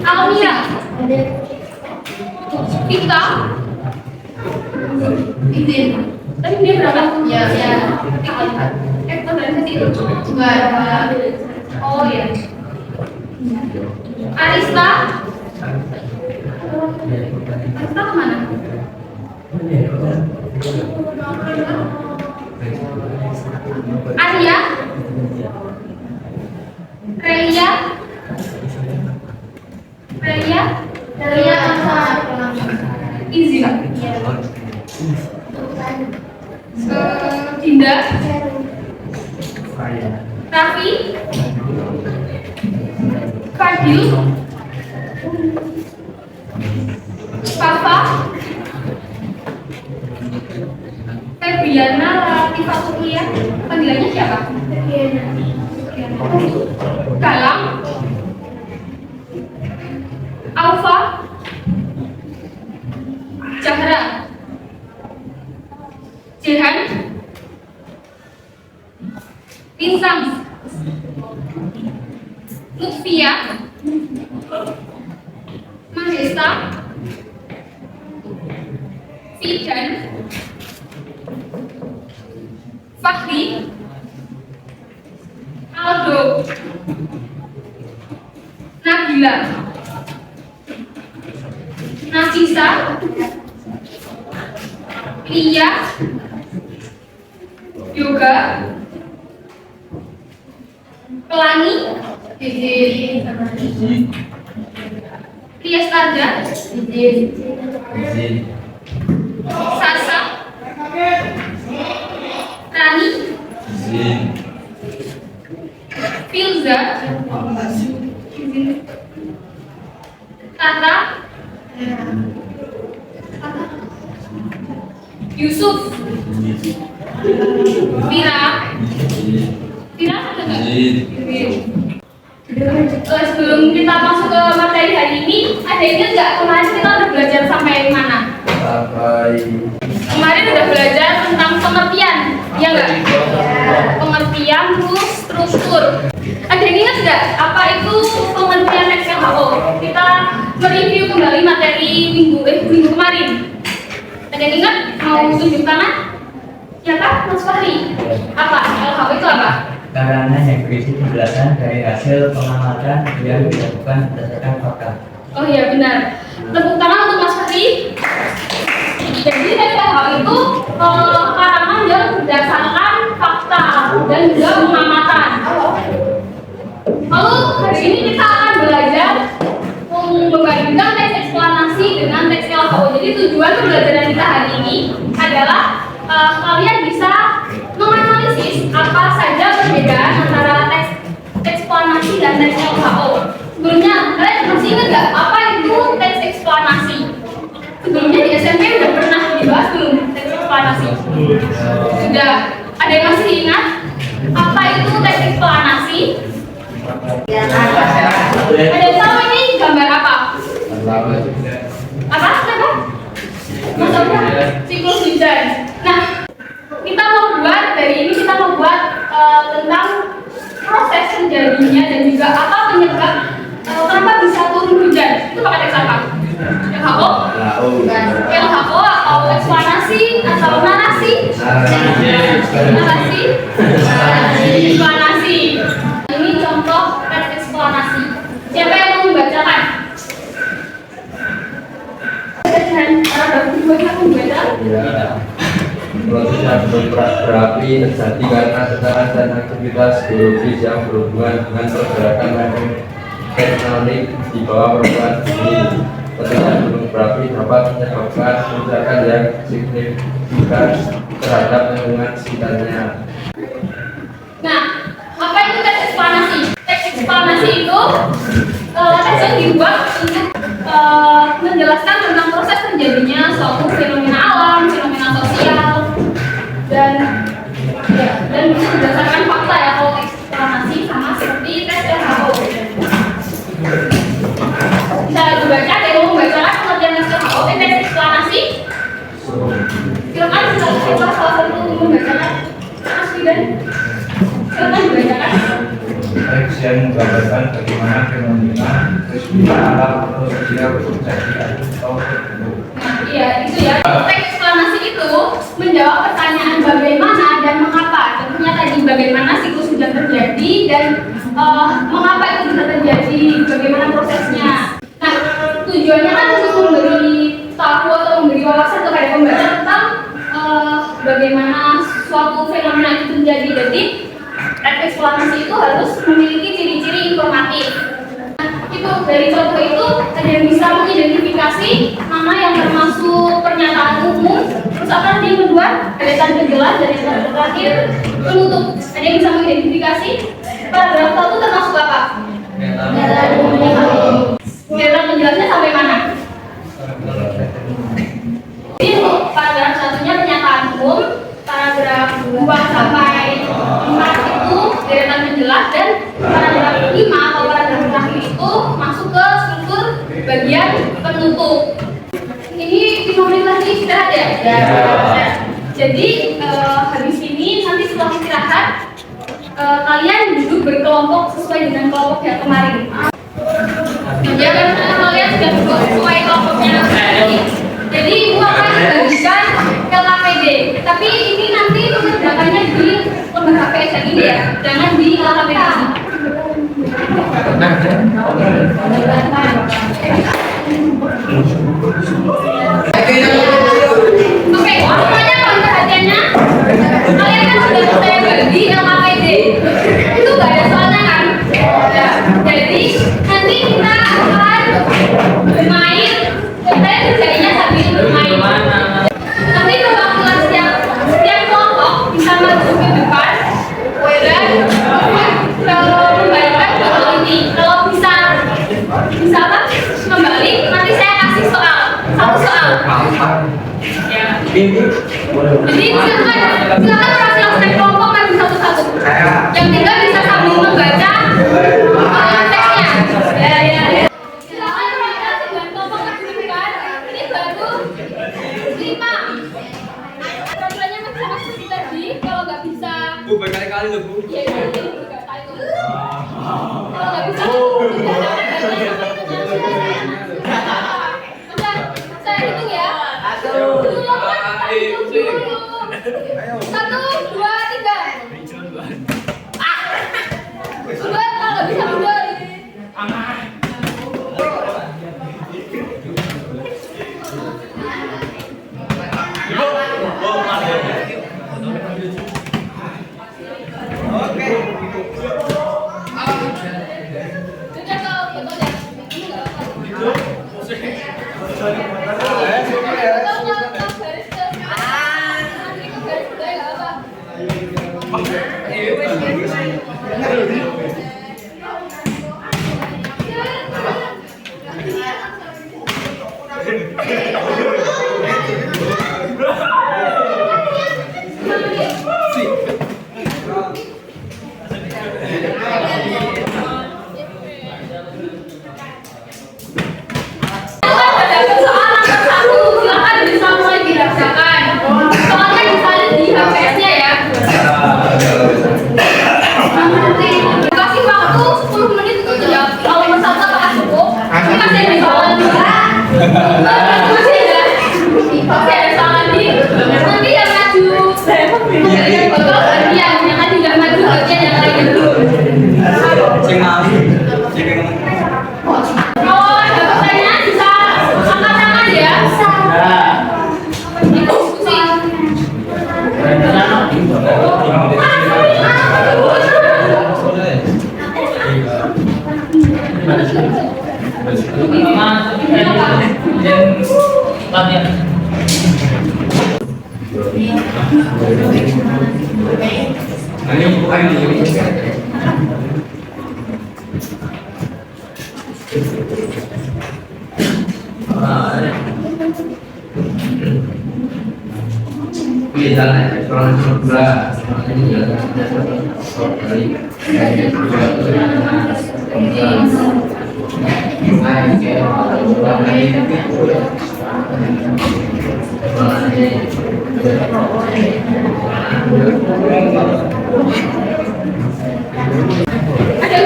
Almia, Vika, izin. Tadi dia berapa? Ya. Organisasi itu juga. Oh ya. Arista kemana? Arya, Relia, izin. Dinda, Raffi, Fadil, Papa, Febriana Latifatulia, panggilannya siapa? Galang, Alfa, Zahra, Jehan, Insang, Lutfia, Mahesa, Fidan, Fahri, Aldo, Nabila, Nafisa, Lia, Yoga, Pelangi, Rias Arda, Sasa, Rani, Filza, Tata, Yusuf, Vira ada nggak? Sebelum kita masuk ke materi hari ini, ada ingat nggak kemarin kita udah belajar sampai mana? Kemarin udah belajar tentang pengertian, ya nggak? Pengertian, rules, struktur. Ada yang ingat nggak apa itu pengertian XLHO? Kita mereview kembali materi minggu kemarin. Ada yang ingat? Mau tunjuk tangan? Ya kan, Mas Fahri? Apa? LHO itu apa? Karena yang berisi penjelasan dari hasil pengamatan yang dilakukan berdasarkan fakta. Oh iya benar. Tepuk tangan untuk Mas Fahri. Jadi LHO itu karangan yang berdasarkan fakta dan juga pengamatan. Lalu hari ini kita akan belajar membandingkan teks eksplanasi dengan teks LHO. Jadi tujuan pembelajaran kita hari ini adalah kalian bisa menganalisis apa saja perbedaan antara teks eksplanasi dan teks LHO. Sebelumnya, kalian masih ingat nggak apa itu teks eksplanasi? Sebelumnya di SMP udah pernah dibahas belum teks eksplanasi? Sudah. Ada yang masih ingat apa itu teks eksplanasi? Ada yang tahu ini gambar apa? Apa? Maksudnya siklus hujan. Nah, kita mau buat tentang proses terjadinya dan juga apa penyebab kenapa bisa turun hujan. Itu pakai teks apa? LHO? LHO atau eksplanasi atau narasi? Eksplanasi. Ini contoh teks eksplanasi. Siapa yang mau membacakan? Proses yang berapi terjadi karena tekanan dan aktivitas geologis yang berhubungan dengan pergerakan tektonik di bawah permukaan bumi. Letusan gunung berapi dapat menyebabkan kerusakan yang signifikan terhadap lingkungan sekitarnya. Nah, apa itu teks eksplanasi? Teks eksplanasi itu teks yang dibuat untuk menjelaskan tentang proses terjadinya suatu fenomena alam, fenomena sosial, dan berdasarkan fakta ya. Kalau eksplanasi sama seperti tes LHO. Bisa dibaca, ada yang mau membacakan pengertian tes LHO, tes eksplanasi? Silakan siapa salah satu membacakan. Mas Fidan, silakan dibacakan. yang menggambarkan bagaimana fenomena kesulitan alam atau sosial terjadi atau terbentuk. Iya, itu ya. Teks eksplanasi itu menjawab pertanyaan bagaimana dan mengapa. Tentunya tadi bagaimana siklus hujan terjadi dan mengapa itu bisa terjadi, bagaimana prosesnya. Nah, tujuannya kan untuk memberi tahu atau memberi wawasan kepada pembaca tentang bagaimana suatu fenomena itu terjadi. Jadi, teks eksplanasi itu harus memiliki ciri-ciri informatif. Itu dari contoh itu ada yang bisa mengidentifikasi mana yang termasuk pernyataan umum, terus apa nanti yang kedua ada tanda jelas, dan yang terakhir penutup. Ada yang bisa mengidentifikasi paragraf satu termasuk apa? Data menjelasnya sampai mana? Jadi paragraf satunya pernyataan umum, paragraf 2 sampai 4 itu deretan menjelas, dan paragraf 5 atau paragraf terakhir itu masuk ke struktur bagian penutup. Ini 5 menit lagi istirahat ya? Ya. Jadi habis ini nanti setelah istirahat kalian duduk berkelompok sesuai dengan kelompok yang kemarin. Ya kan kalian sudah duduk sesuai kelompoknya. Jadi ibu akan membagikan LKPD. Tapi ini nanti mengerjakannya di lembar HPS yang ini ya, jangan di LKPD. Oke, semuanya mohon perhatiannya. Kalian kan sudah saya bagi LKPD. Itu gak ada soalnya kan? Ya, jadi nanti kita akan bermain. Saya kerjanya sambil bermain. Nanti perwakilan setiap kelompok bisa maju ke depan dan membalikkan foto ini. Kalau bisa apa? Membalik, nanti saya kasih soal, satu soal. Ya. Jadi silakan perwakilan setiap kelompok maju satu-satu. Yang tiga bisa sambil membaca teksnya. Ya. Silakan perwakilan setiap kelompok maju ke depan. Ini baru 5. Perwakilannya sama seperti tadi. Kalau nggak bisa, Bu, berkali-kali loh, Bu. ya itu 3 kali. Kalau nggak bisa, saya hitung ya. 1, 2, 3. Buat kalau nggak bisa mundur. Udah kalau betul ya. Ini nggak kasih waktu 10 menit untuk jawab. Kalau persatu apakah cukup? Masih ada soal juga. Masih ada soal lagi. Nanti yang maju. Kalau bagian yang kan tidak maju, bagian yang lain dulu. Oh, ada pertanyaan bisa angkat tangan ya. Diskusi. Ada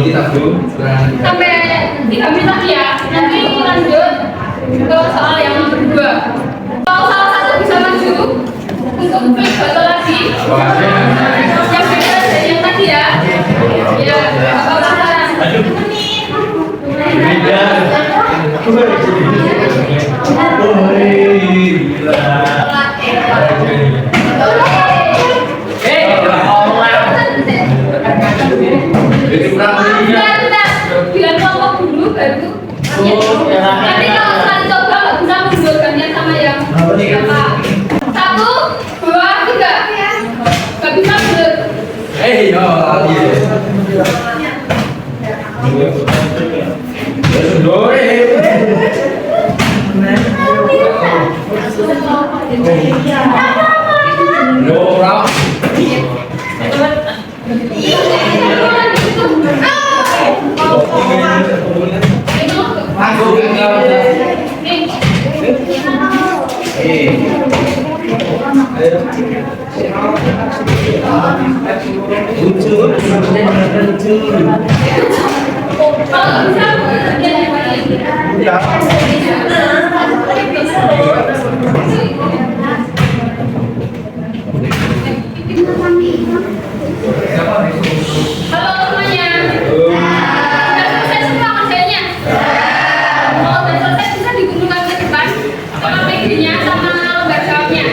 kita bro, Sampai 3 menit lagi ya. Nanti lanjut ke soal yang nomor 2. Kalau salah satu bisa maju untuk klik botol lagi. Yang beda dari yang tadi ya. Ya, apa penasaran? Bilang kelompok dulu baru nanti kalau kalian coba nggak bisa mundur gantian sama yang apa 1, 2, 3 nggak bisa mundur. Kalau bisa gantian yang lain. Halo semuanya. Sudah selesai semua kerjanya? Kalau sudah selesai bisa digulungkan ke depan sama PD-nya sama lembar jawabnya.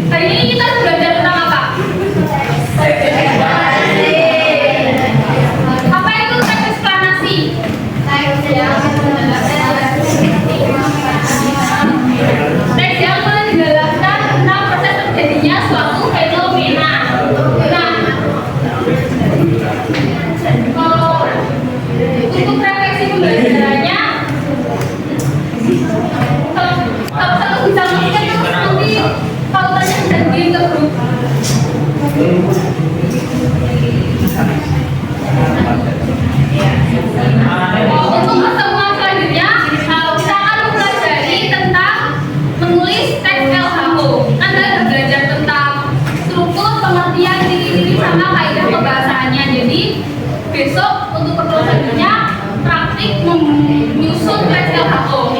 Hari ini kita belajar tentang apa? Apa itu teks eksplanasi? Teks yang menjelaskan tentang proses terjadinya suatu fenomena. Nah, kalau untuk refleksi pembelajarannya, kalau satu bisa melihat terus nanti pautannya bisa dikirim ke grup. Untuk pertemuan selanjutnya, kita akan mempelajari tentang menulis teks LHO. Anda sudah belajar tentang struktur, pengertian, ciri-ciri, sama kaidah pembahasannya. Jadi besok untuk pertemuan selanjutnya praktik menyusun teks LHO.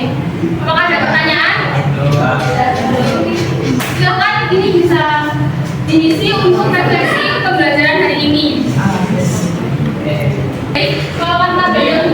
Apakah ada pertanyaan? Silakan, ini bisa diisi untuk refleksi pembelajaran hari ini. Baik, kalau tabelnya